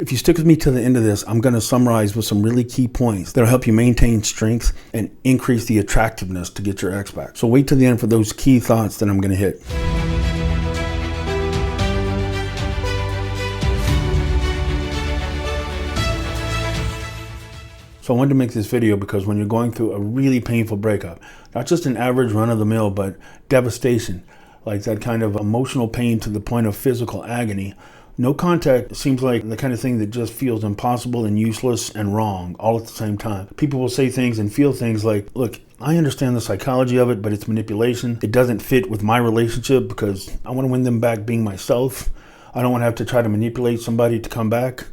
If you stick with me to the end of this, I'm going to summarize with some really key points that'll help you maintain strength and increase the attractiveness to get your ex back. So wait till the end for those key thoughts that I'm going to hit. So I wanted to make this video because when you're going through a really painful breakup, not just an average run-of-the-mill, but devastation, like that kind of emotional pain to the point of physical agony, no contact seems like the kind of thing that just feels impossible and useless and wrong all at the same time. People will say things and feel things like, look, I understand the psychology of it, but it's manipulation. It doesn't fit with my relationship because I want to win them back being myself. I don't want to have to try to manipulate somebody to come back.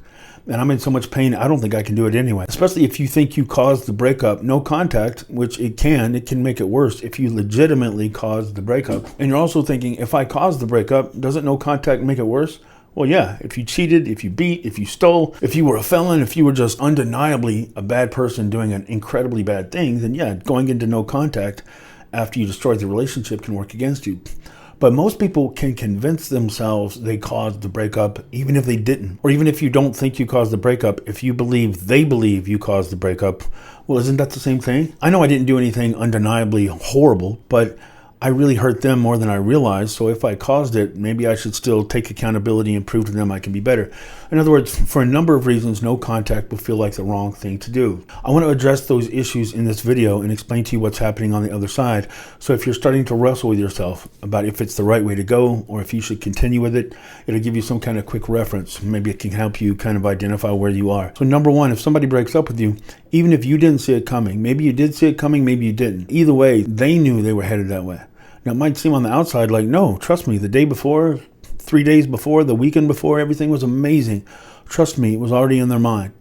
And I'm in so much pain, I don't think I can do it anyway. Especially if you think you caused the breakup. No contact, which it can make it worse if you legitimately caused the breakup. And you're also thinking, if I caused the breakup, doesn't no contact make it worse? Well, yeah, if you cheated, if you beat, if you stole, if you were a felon, if you were just undeniably a bad person doing an incredibly bad thing, then yeah, going into no contact after you destroy the relationship can work against you. But most people can convince themselves they caused the breakup, even if they didn't. Or even if you don't think you caused the breakup, if you believe they believe you caused the breakup, well, isn't that the same thing? I know I didn't do anything undeniably horrible, but I really hurt them more than I realized. So if I caused it, maybe I should still take accountability and prove to them I can be better. In other words, for a number of reasons, no contact will feel like the wrong thing to do. I want to address those issues in this video and explain to you what's happening on the other side. So if you're starting to wrestle with yourself about if it's the right way to go or if you should continue with it, it'll give you some kind of quick reference. Maybe it can help you kind of identify where you are. So number one, if somebody breaks up with you, even if you didn't see it coming, maybe you did see it coming, maybe you didn't. Either way, they knew they were headed that way. Now, it might seem on the outside like, no, trust me, the day before, 3 days before, the weekend before, everything was amazing. Trust me, it was already in their mind.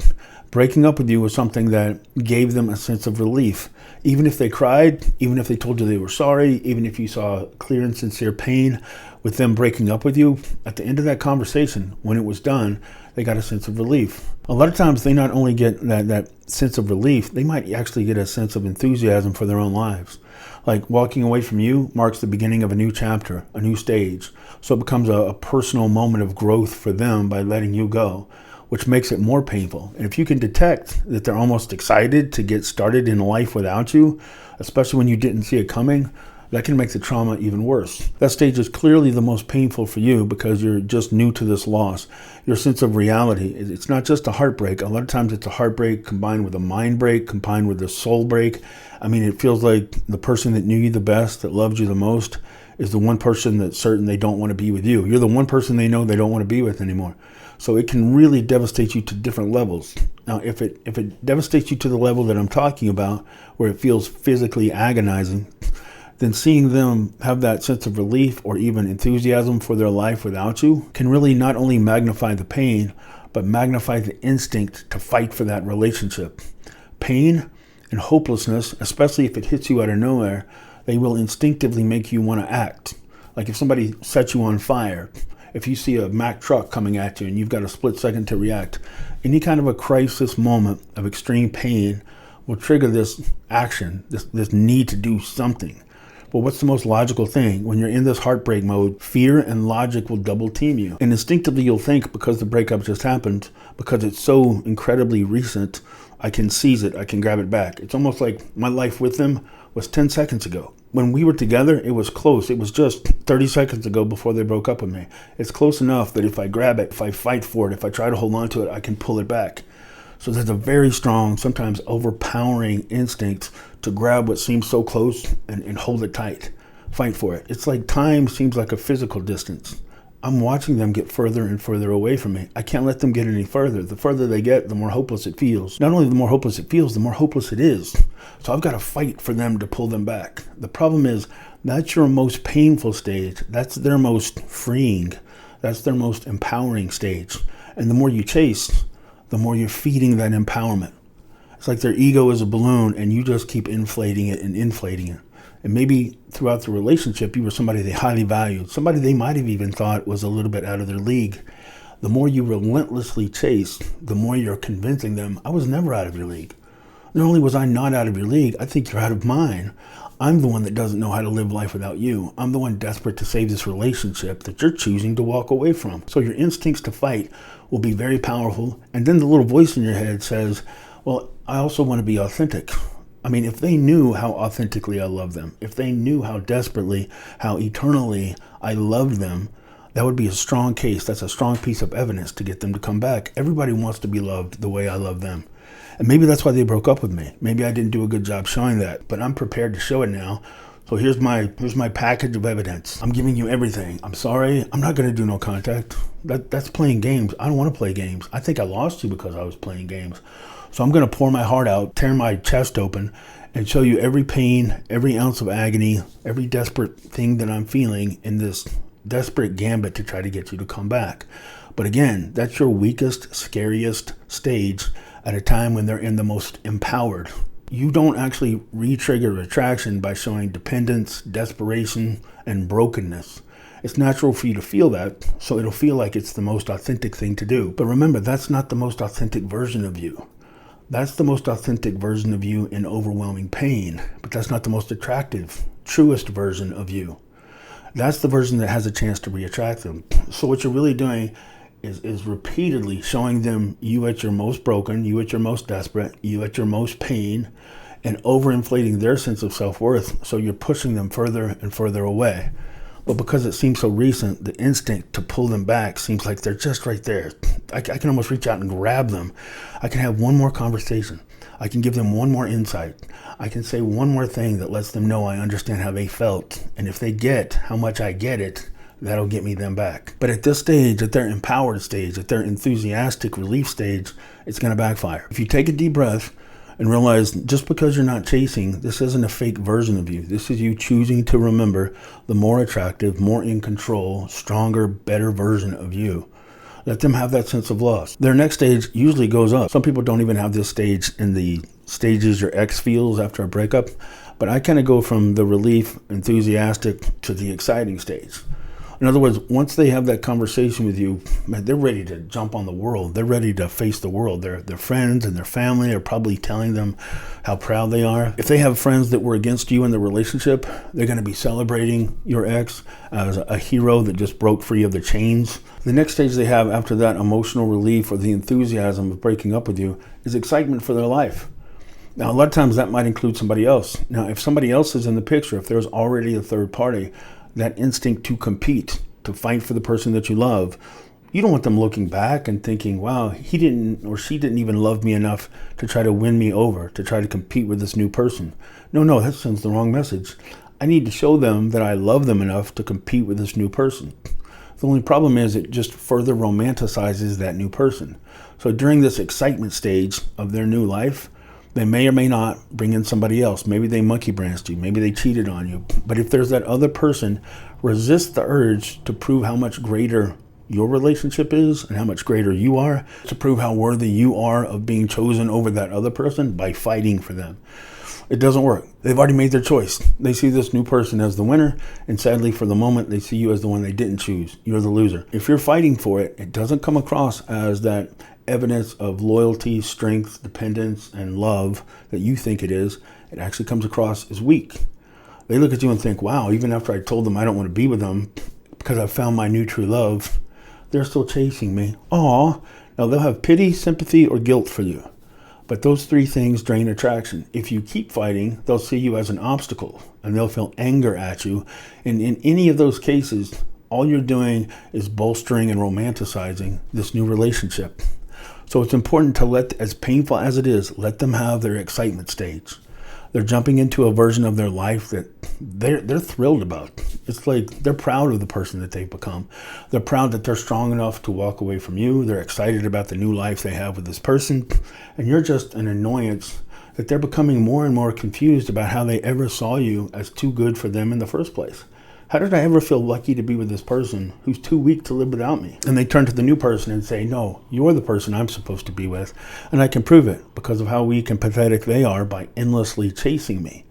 Breaking up with you was something that gave them a sense of relief. Even if they cried, even if they told you they were sorry, even if you saw clear and sincere pain with them breaking up with you, at the end of that conversation, when it was done, they got a sense of relief. A lot of times they not only get that sense of relief, they might actually get a sense of enthusiasm for their own lives. Like walking away from you marks the beginning of a new chapter, a new stage. So it becomes a personal moment of growth for them by letting you go, which makes it more painful. And if you can detect that they're almost excited to get started in life without you, especially when you didn't see it coming, that can make the trauma even worse. That stage is clearly the most painful for you because you're just new to this loss. Your sense of reality, it's not just a heartbreak. A lot of times it's a heartbreak combined with a mind break, combined with a soul break. I mean, it feels like the person that knew you the best, that loved you the most, is the one person that's certain they don't want to be with you. You're the one person they know they don't want to be with anymore. So it can really devastate you to different levels. Now, if it devastates you to the level that I'm talking about, where it feels physically agonizing, then seeing them have that sense of relief or even enthusiasm for their life without you can really not only magnify the pain, but magnify the instinct to fight for that relationship. Pain and hopelessness, especially if it hits you out of nowhere, they will instinctively make you want to act. Like if somebody sets you on fire, if you see a Mack truck coming at you and you've got a split second to react, any kind of a crisis moment of extreme pain will trigger this action, this need to do something. Well, what's the most logical thing? When you're in this heartbreak mode, fear and logic will double team you. And instinctively you'll think, because the breakup just happened, because it's so incredibly recent, I can seize it, I can grab it back. It's almost like my life with them was 10 seconds ago. When we were together, it was close. It was just 30 seconds ago before they broke up with me. It's close enough that if I grab it, if I fight for it, if I try to hold on to it, I can pull it back. So there's a very strong, sometimes overpowering instinct to grab what seems so close and hold it tight, fight for it. It's like time seems like a physical distance. I'm watching them get further and further away from me. I can't let them get any further. The further they get, the more hopeless it feels. Not only the more hopeless it feels, the more hopeless it is. So I've got to fight for them to pull them back. The problem is that's your most painful stage. That's their most freeing. That's their most empowering stage. And the more you chase, the more you're feeding that empowerment. It's like their ego is a balloon and you just keep inflating it and inflating it. And maybe throughout the relationship, you were somebody they highly valued, somebody they might have even thought was a little bit out of their league. The more you relentlessly chase, the more you're convincing them, I was never out of your league. Not only was I not out of your league, I think you're out of mine. I'm the one that doesn't know how to live life without you. I'm the one desperate to save this relationship that you're choosing to walk away from. So your instincts to fight will be very powerful. And then the little voice in your head says, well, I also want to be authentic. I mean, if they knew how authentically I love them, if they knew how desperately, how eternally I loved them, that would be a strong case. That's a strong piece of evidence to get them to come back. Everybody wants to be loved the way I love them. And maybe that's why they broke up with me. Maybe I didn't do a good job showing that, but I'm prepared to show it now. So here's my package of evidence. I'm giving you everything. I'm sorry. I'm not going to do no contact. That's playing games. I don't want to play games. I think I lost you because I was playing games. So I'm going to pour my heart out, tear my chest open, and show you every pain, every ounce of agony, every desperate thing that I'm feeling in this desperate gambit to try to get you to come back. But again, that's your weakest, scariest stage at a time when they're in the most empowered. You don't actually re-trigger attraction by showing dependence, desperation, and brokenness. It's natural for you to feel that, so it'll feel like it's the most authentic thing to do. But remember, that's not the most authentic version of you. That's the most authentic version of you in overwhelming pain, but that's not the most attractive, truest version of you. That's the version that has a chance to re-attract them. So what you're really doing is repeatedly showing them you at your most broken, you at your most desperate, you at your most pain, and overinflating their sense of self-worth. So you're pushing them further and further away. But because it seems so recent, the instinct to pull them back seems like they're just right there. I can almost reach out and grab them. I can have one more conversation. I can give them one more insight. I can say one more thing that lets them know I understand how they felt. And if they get how much I get it, that'll get me them back. But at this stage, at their empowered stage, at their enthusiastic relief stage, it's going to backfire. If you take a deep breath and realize just because you're not chasing, this isn't a fake version of you. This is you choosing to remember the more attractive, more in control, stronger, better version of you. Let them have that sense of loss. Their next stage usually goes up. Some people don't even have this stage in the stages your ex feels after a breakup, but I kind of go from the relief, enthusiastic to the exciting stage. In other words, once they have that conversation with you, man, they're ready to jump on the world. They're ready to face the world. Their friends and their family are probably telling them how proud they are. If they have friends that were against you in the relationship, they're going to be celebrating your ex as a hero that just broke free of the chains. The next stage they have after that emotional relief or the enthusiasm of breaking up with you is excitement for their life. Now, a lot of times that might include somebody else. Now, if somebody else is in the picture, if there's already a third party, that instinct to compete, to fight for the person that you love, you don't want them looking back and thinking, wow, he didn't or she didn't even love me enough to try to win me over, to try to compete with this new person. No, that sends the wrong message. I need to show them that I love them enough to compete with this new person. The only problem is it just further romanticizes that new person. So during this excitement stage of their new life, they may or may not bring in somebody else. Maybe they monkey branched you. Maybe they cheated on you. But if there's that other person, resist the urge to prove how much greater your relationship is and how much greater you are, to prove how worthy you are of being chosen over that other person by fighting for them. It doesn't work. They've already made their choice. They see this new person as the winner, and sadly for the moment, they see you as the one they didn't choose. You're the loser. If you're fighting for it, it doesn't come across as that evidence of loyalty, strength, dependence, and love that you think it is. It actually comes across as weak. They look at you and think, wow, even after I told them I don't want to be with them because I found my new true love, they're still chasing me. Aw. Now they'll have pity, sympathy, or guilt for you. But those three things drain attraction. If you keep fighting, they'll see you as an obstacle and they'll feel anger at you. And in any of those cases, all you're doing is bolstering and romanticizing this new relationship. So it's important to let, as painful as it is, let them have their excitement stage. They're jumping into a version of their life that they're thrilled about. It's like they're proud of the person that they've become. They're proud that they're strong enough to walk away from you. They're excited about the new life they have with this person. And you're just an annoyance that they're becoming more and more confused about how they ever saw you as too good for them in the first place. How did I ever feel lucky to be with this person who's too weak to live without me? And they turn to the new person and say, no, you're the person I'm supposed to be with. And I can prove it because of how weak and pathetic they are by endlessly chasing me.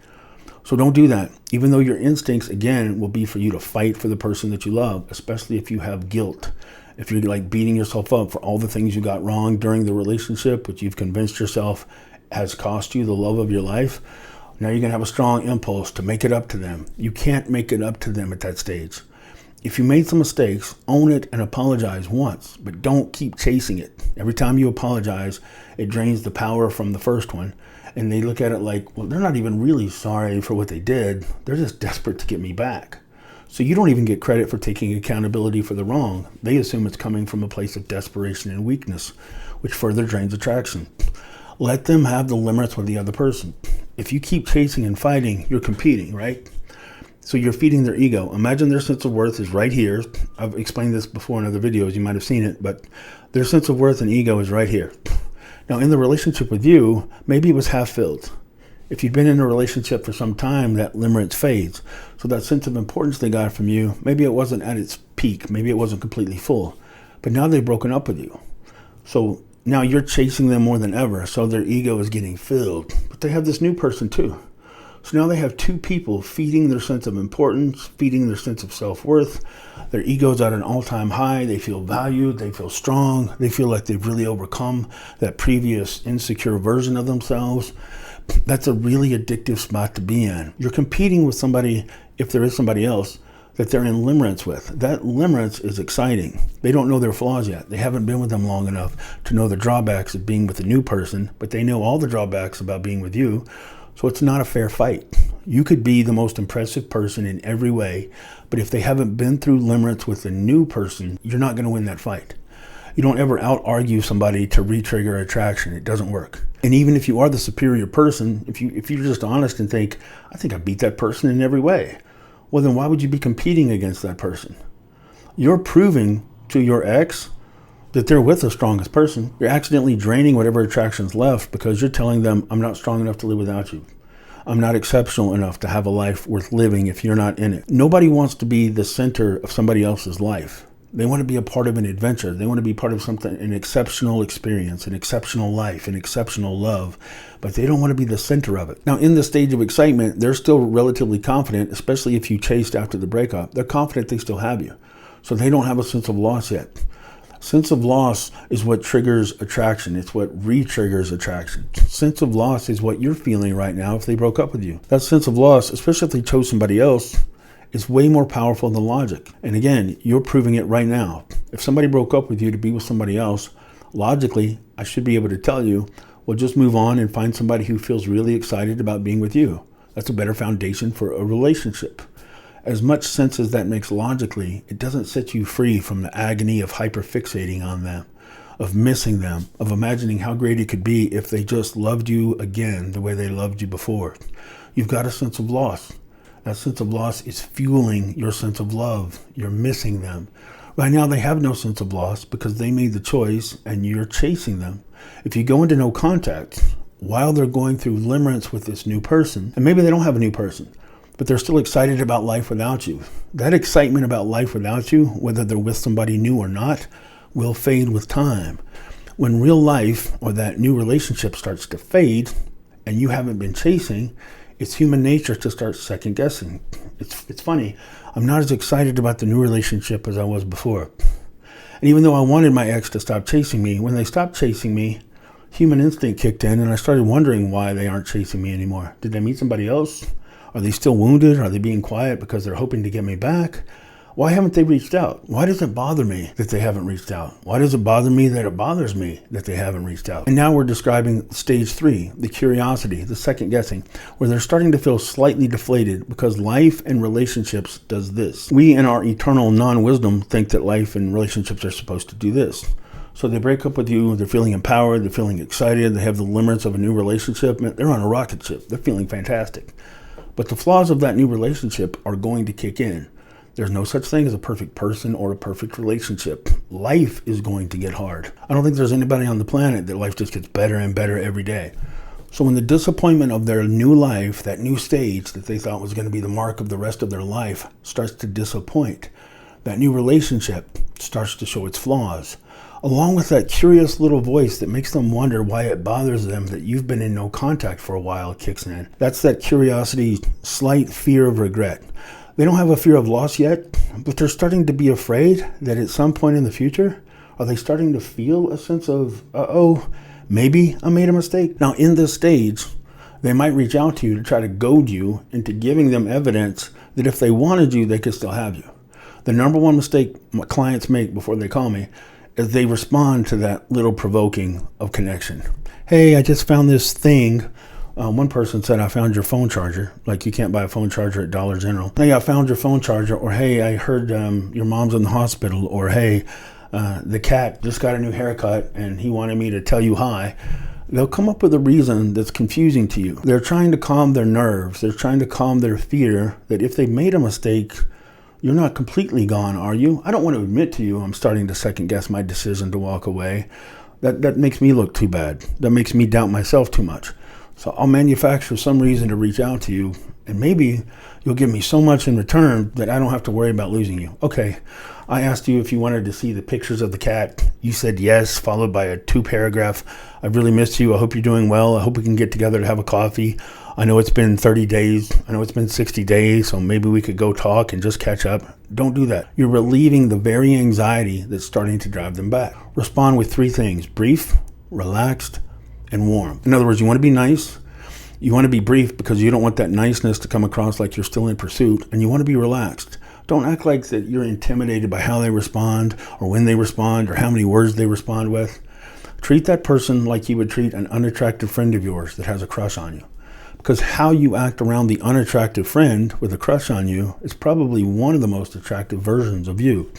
So don't do that. Even though your instincts, again, will be for you to fight for the person that you love, especially if you have guilt. If you're like beating yourself up for all the things you got wrong during the relationship, which you've convinced yourself has cost you the love of your life, now you're going to have a strong impulse to make it up to them. You can't make it up to them at that stage. If you made some mistakes, own it and apologize once, but don't keep chasing it. Every time you apologize, it drains the power from the first one. And they look at it like, well, they're not even really sorry for what they did. They're just desperate to get me back. So you don't even get credit for taking accountability for the wrong. They assume it's coming from a place of desperation and weakness, which further drains attraction. Let them have the limits with the other person. If you keep chasing and fighting, you're competing, right? So you're feeding their ego. Imagine their sense of worth is right here. I've explained this before in other videos. You might have seen it, but their sense of worth and ego is right here. Now, in the relationship with you, maybe it was half filled. If you've been in a relationship for some time, that limerence fades. So that sense of importance they got from you, maybe it wasn't at its peak. Maybe it wasn't completely full. But now they've broken up with you. So now you're chasing them more than ever. So their ego is getting filled. But they have this new person too. So now they have two people feeding their sense of importance, feeding their sense of self-worth. Their ego's at an all-time high. They feel valued. They feel strong. They feel like they've really overcome that previous insecure version of themselves. That's a really addictive spot to be in. You're competing with somebody, if there is somebody else, that they're in limerence with. That limerence is exciting. They don't know their flaws yet. They haven't been with them long enough to know the drawbacks of being with a new person, but they know all the drawbacks about being with you. So it's not a fair fight. You could be the most impressive person in every way, but if they haven't been through limerence with a new person, you're not going to win that fight. You don't ever out-argue somebody to re-trigger attraction. It doesn't work. And even if you are the superior person, if you're just honest and think, I think I beat that person in every way, well, then why would you be competing against that person? You're proving to your ex that they're with the strongest person. You're accidentally draining whatever attraction's left because you're telling them, I'm not strong enough to live without you. I'm not exceptional enough to have a life worth living if you're not in it. Nobody wants to be the center of somebody else's life. They want to be a part of an adventure. They want to be part of something, an exceptional experience, an exceptional life, an exceptional love, but they don't want to be the center of it. Now, in the stage of excitement, they're still relatively confident, especially if you chased after the breakup. They're confident they still have you. So they don't have a sense of loss yet. Sense of loss is what triggers attraction. It's what re-triggers attraction. Sense of loss is what you're feeling right now if they broke up with you. That sense of loss, especially if they chose somebody else, is way more powerful than logic. And again, you're proving it right now. If somebody broke up with you to be with somebody else, logically, I should be able to tell you, well, just move on and find somebody who feels really excited about being with you. That's a better foundation for a relationship. As much sense as that makes logically, it doesn't set you free from the agony of hyperfixating on them, of missing them, of imagining how great it could be if they just loved you again the way they loved you before. You've got a sense of loss. That sense of loss is fueling your sense of love. You're missing them. Right now, they have no sense of loss because they made the choice and you're chasing them. If you go into no contact while they're going through limerence with this new person, and maybe they don't have a new person, but they're still excited about life without you. That excitement about life without you, whether they're with somebody new or not, will fade with time. When real life or that new relationship starts to fade and you haven't been chasing, it's human nature to start second guessing. It's funny. I'm not as excited about the new relationship as I was before. And even though I wanted my ex to stop chasing me, when they stopped chasing me, human instinct kicked in and I started wondering why they aren't chasing me anymore. Did they meet somebody else? Are they still wounded? Are they being quiet because they're hoping to get me back? Why haven't they reached out? Why does it bother me that they haven't reached out? Why does it bother me that it bothers me that they haven't reached out? And now we're describing stage 3, the curiosity, the second guessing, where they're starting to feel slightly deflated because life and relationships does this. We in our eternal non-wisdom think that life and relationships are supposed to do this. So they break up with you, they're feeling empowered, they're feeling excited, they have the limerence of a new relationship, they're on a rocket ship, they're feeling fantastic. But the flaws of that new relationship are going to kick in. There's no such thing as a perfect person or a perfect relationship. Life is going to get hard. I don't think there's anybody on the planet that life just gets better and better every day. So when the disappointment of their new life, that new stage that they thought was going to be the mark of the rest of their life, starts to disappoint, that new relationship starts to show its flaws, along with that curious little voice that makes them wonder why it bothers them that you've been in no contact for a while kicks in. That's that curiosity, slight fear of regret. They don't have a fear of loss yet, but they're starting to be afraid that at some point in the future, are they starting to feel a sense of, maybe I made a mistake? Now, in this stage, they might reach out to you to try to goad you into giving them evidence that if they wanted you, they could still have you. The number one mistake my clients make before they call me is they respond to that little provoking of connection. Hey, I just found this thing. One person said, I found your phone charger. Like, you can't buy a phone charger at Dollar General. Hey, I found your phone charger. Or, hey, I heard your mom's in the hospital. Or, hey, the cat just got a new haircut and he wanted me to tell you hi. They'll come up with a reason that's confusing to you. They're trying to calm their nerves. They're trying to calm their fear that if they made a mistake, you're not completely gone, are you? I don't want to admit to you I'm starting to second guess my decision to walk away. That makes me look too bad. That makes me doubt myself too much. So I'll manufacture some reason to reach out to you, and maybe you'll give me so much in return that I don't have to worry about losing you. Okay, I asked you if you wanted to see the pictures of the cat. You said yes, followed by a 2-paragraph. I really missed you. I hope you're doing well. I hope we can get together to have a coffee. I know it's been 30 days. I know it's been 60 days, so maybe we could go talk and just catch up. Don't do that. You're relieving the very anxiety that's starting to drive them back. Respond with 3 things: brief, relaxed, and warm. In other words, you want to be nice. You want to be brief because you don't want that niceness to come across like you're still in pursuit, and you want to be relaxed. Don't act like that you're intimidated by how they respond or when they respond or how many words they respond with. Treat that person like you would treat an unattractive friend of yours that has a crush on you. Because how you act around the unattractive friend with a crush on you is probably one of the most attractive versions of you.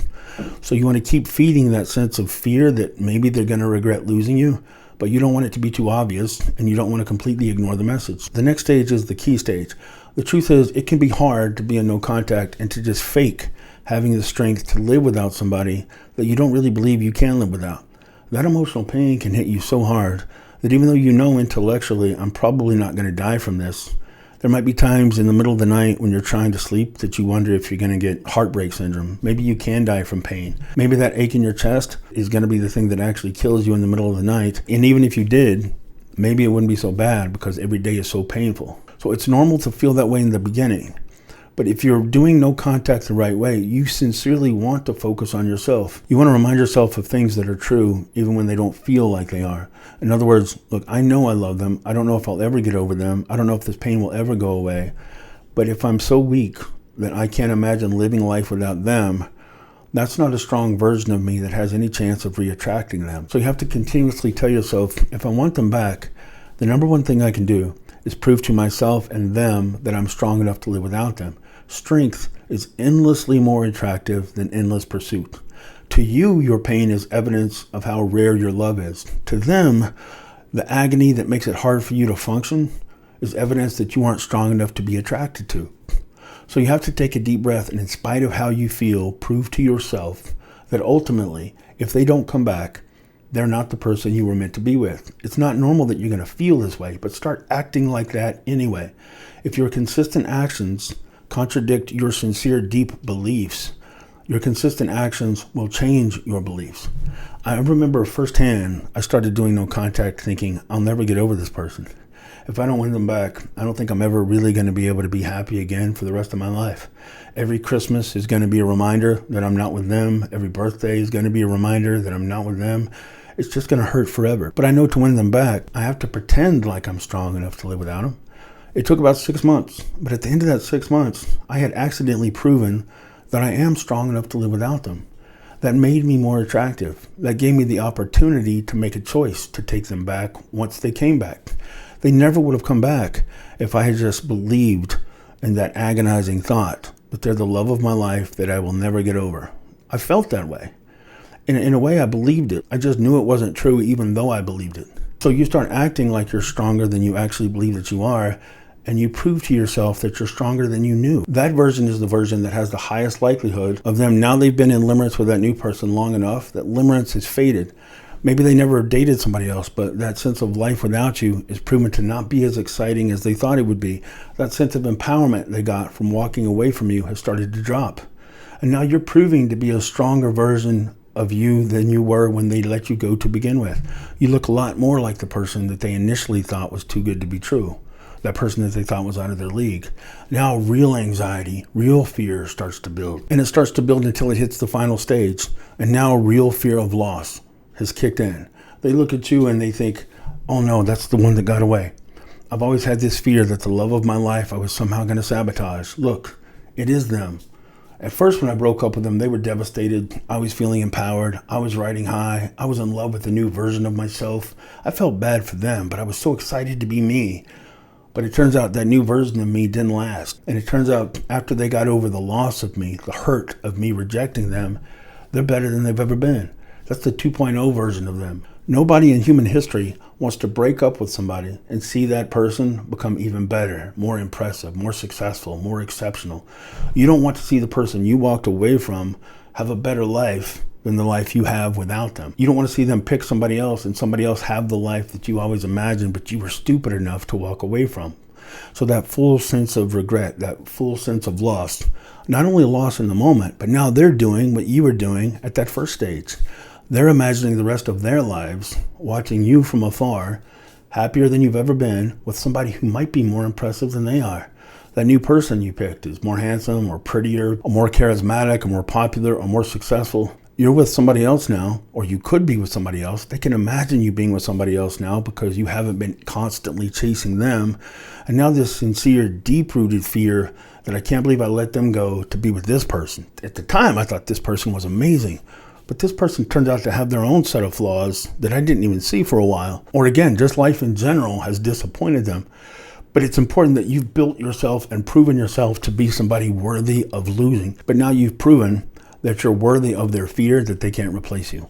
So you want to keep feeding that sense of fear that maybe they're going to regret losing you, but you don't want it to be too obvious, and you don't want to completely ignore the message. The next stage is the key stage. The truth is, it can be hard to be in no contact and to just fake having the strength to live without somebody that you don't really believe you can live without. That emotional pain can hit you so hard that even though you know intellectually, I'm probably not going to die from this, there might be times in the middle of the night when you're trying to sleep that you wonder if you're going to get heartbreak syndrome. Maybe you can die from pain. Maybe that ache in your chest is going to be the thing that actually kills you in the middle of the night. And even if you did, maybe it wouldn't be so bad because every day is so painful. So it's normal to feel that way in the beginning. But if you're doing no contact the right way, you sincerely want to focus on yourself. You want to remind yourself of things that are true, even when they don't feel like they are. In other words, look, I know I love them. I don't know if I'll ever get over them. I don't know if this pain will ever go away. But if I'm so weak that I can't imagine living life without them, that's not a strong version of me that has any chance of reattracting them. So you have to continuously tell yourself, if I want them back, the number one thing I can do is prove to myself and them that I'm strong enough to live without them. Strength is endlessly more attractive than endless pursuit. To you, your pain is evidence of how rare your love is. To them, the agony that makes it hard for you to function is evidence that you aren't strong enough to be attracted to. So you have to take a deep breath and, in spite of how you feel, prove to yourself that ultimately, if they don't come back, they're not the person you were meant to be with. It's not normal that you're going to feel this way, but start acting like that anyway. If your consistent actions contradict your sincere, deep beliefs, your consistent actions will change your beliefs. I remember firsthand, I started doing no contact thinking, I'll never get over this person. If I don't win them back, I don't think I'm ever really going to be able to be happy again for the rest of my life. Every Christmas is going to be a reminder that I'm not with them. Every birthday is going to be a reminder that I'm not with them. It's just going to hurt forever. But I know to win them back, I have to pretend like I'm strong enough to live without them. It took about 6 months, but at the end of that 6 months, I had accidentally proven that I am strong enough to live without them. That made me more attractive. That gave me the opportunity to make a choice to take them back once they came back. They never would have come back if I had just believed in that agonizing thought that they're the love of my life that I will never get over. I felt that way. In a way, I believed it. I just knew it wasn't true even though I believed it. So you start acting like you're stronger than you actually believe that you are, and you prove to yourself that you're stronger than you knew. That version is the version that has the highest likelihood of them, now they've been in limerence with that new person long enough that limerence has faded. Maybe they never dated somebody else, but that sense of life without you is proven to not be as exciting as they thought it would be. That sense of empowerment they got from walking away from you has started to drop. And now you're proving to be a stronger version of you than you were when they let you go to begin with. You look a lot more like the person that they initially thought was too good to be true. That person that they thought was out of their league. Now real anxiety, real fear starts to build. And it starts to build until it hits the final stage. And now real fear of loss has kicked in. They look at you and they think, oh no, that's the one that got away. I've always had this fear that the love of my life I was somehow going to sabotage. Look, it is them. At first, when I broke up with them, they were devastated. I was feeling empowered. I was riding high. I was in love with a new version of myself. I felt bad for them, but I was so excited to be me. But it turns out that new version of me didn't last. And it turns out after they got over the loss of me, the hurt of me rejecting them, they're better than they've ever been. That's the 2.0 version of them. Nobody in human history wants to break up with somebody and see that person become even better, more impressive, more successful, more exceptional. You don't want to see the person you walked away from have a better life than the life you have without them. You don't want to see them pick somebody else and somebody else have the life that you always imagined, but you were stupid enough to walk away from. So that full sense of regret, that full sense of loss, not only loss in the moment, but now they're doing what you were doing at that first stage. They're imagining the rest of their lives, watching you from afar, happier than you've ever been, with somebody who might be more impressive than they are. That new person you picked is more handsome, or prettier, or more charismatic, or more popular, or more successful. You're with somebody else now, or you could be with somebody else. They can imagine you being with somebody else now because you haven't been constantly chasing them. And now this sincere, deep-rooted fear that I can't believe I let them go to be with this person. At the time, I thought this person was amazing. But this person turns out to have their own set of flaws that I didn't even see for a while. Or again, just life in general has disappointed them. But it's important that you've built yourself and proven yourself to be somebody worthy of losing. But now you've proven that you're worthy of their fear that they can't replace you.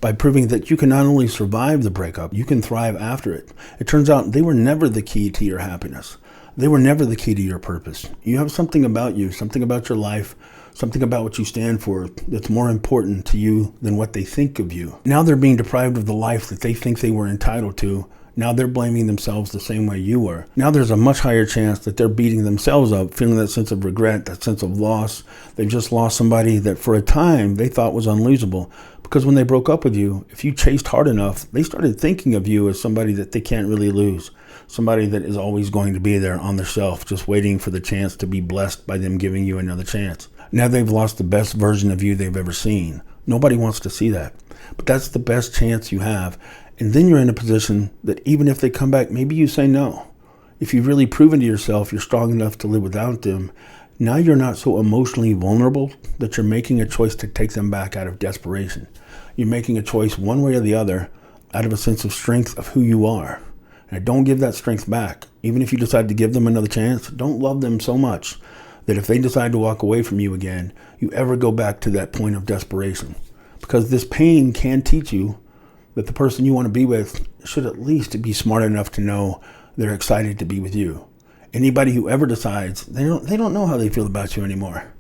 By proving that you can not only survive the breakup, you can thrive after it. It turns out they were never the key to your happiness. They were never the key to your purpose. You have something about you, something about your life, something about what you stand for that's more important to you than what they think of you. Now they're being deprived of the life that they think they were entitled to. Now they're blaming themselves the same way you were. Now there's a much higher chance that they're beating themselves up, feeling that sense of regret, that sense of loss. They've just lost somebody that for a time they thought was unlosable. Because when they broke up with you, if you chased hard enough, they started thinking of you as somebody that they can't really lose. Somebody that is always going to be there on their shelf, just waiting for the chance to be blessed by them giving you another chance. Now they've lost the best version of you they've ever seen. Nobody wants to see that. But that's the best chance you have. And then you're in a position that even if they come back, maybe you say no. If you've really proven to yourself you're strong enough to live without them, now you're not so emotionally vulnerable that you're making a choice to take them back out of desperation. You're making a choice one way or the other out of a sense of strength of who you are. And don't give that strength back. Even if you decide to give them another chance, don't love them so much that if they decide to walk away from you again, you ever go back to that point of desperation. Because this pain can teach you that the person you want to be with should at least be smart enough to know they're excited to be with you. Anybody who ever decides they don't know how they feel about you anymore.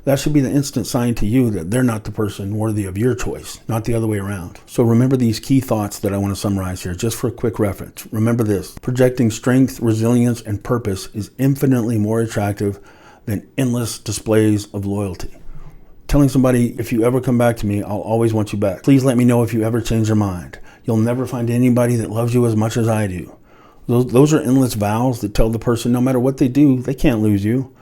That should be the instant sign to you that they're not the person worthy of your choice, not the other way around. So remember these key thoughts that I want to summarize here, just for a quick reference. Remember this: projecting strength, resilience, and purpose is infinitely more attractive than endless displays of loyalty. Telling somebody, if you ever come back to me, I'll always want you back. Please let me know if you ever change your mind. You'll never find anybody that loves you as much as I do. Those are endless vows that tell the person no matter what they do, they can't lose you.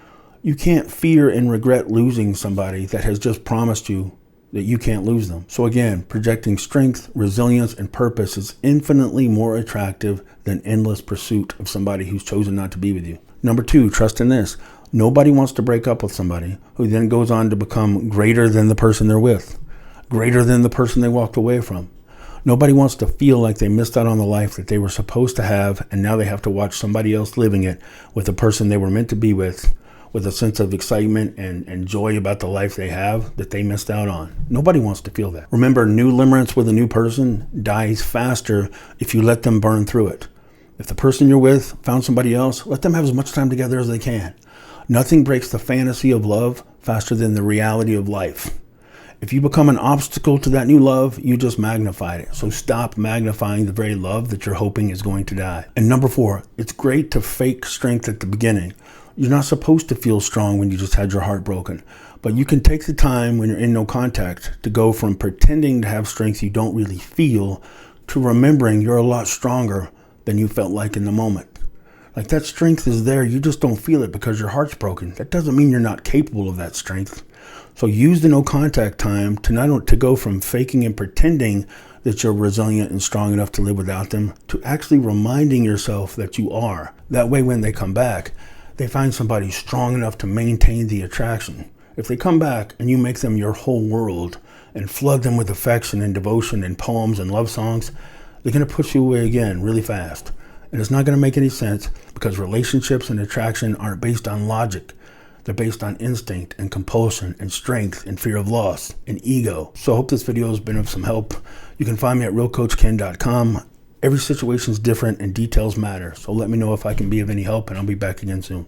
You can't fear and regret losing somebody that has just promised you that you can't lose them. So again, projecting strength, resilience, and purpose is infinitely more attractive than endless pursuit of somebody who's chosen not to be with you. Number 2, trust in this. Nobody wants to break up with somebody who then goes on to become greater than the person they're with, greater than the person they walked away from. Nobody wants to feel like they missed out on the life that they were supposed to have, and now they have to watch somebody else living it with the person they were meant to be with a sense of excitement and joy about the life they have that they missed out on. Nobody wants to feel that. Remember, new limerence with a new person dies faster if you let them burn through it. If the person you're with found somebody else, let them have as much time together as they can. Nothing breaks the fantasy of love faster than the reality of life. If you become an obstacle to that new love, you just magnified it. So stop magnifying the very love that you're hoping is going to die. And number 4, it's great to fake strength at the beginning. You're not supposed to feel strong when you just had your heart broken. But you can take the time when you're in no contact to go from pretending to have strength you don't really feel to remembering you're a lot stronger than you felt like in the moment. Like that strength is there, you just don't feel it because your heart's broken. That doesn't mean you're not capable of that strength. So use the no contact time to go from faking and pretending that you're resilient and strong enough to live without them to actually reminding yourself that you are. That way when they come back, they find somebody strong enough to maintain the attraction. If they come back and you make them your whole world and flood them with affection and devotion and poems and love songs, they're going to push you away again really fast. And it's not going to make any sense because relationships and attraction aren't based on logic. They're based on instinct and compulsion and strength and fear of loss and ego. So I hope this video has been of some help. You can find me at realcoachken.com. Every situation is different and details matter. So let me know if I can be of any help, and I'll be back again soon.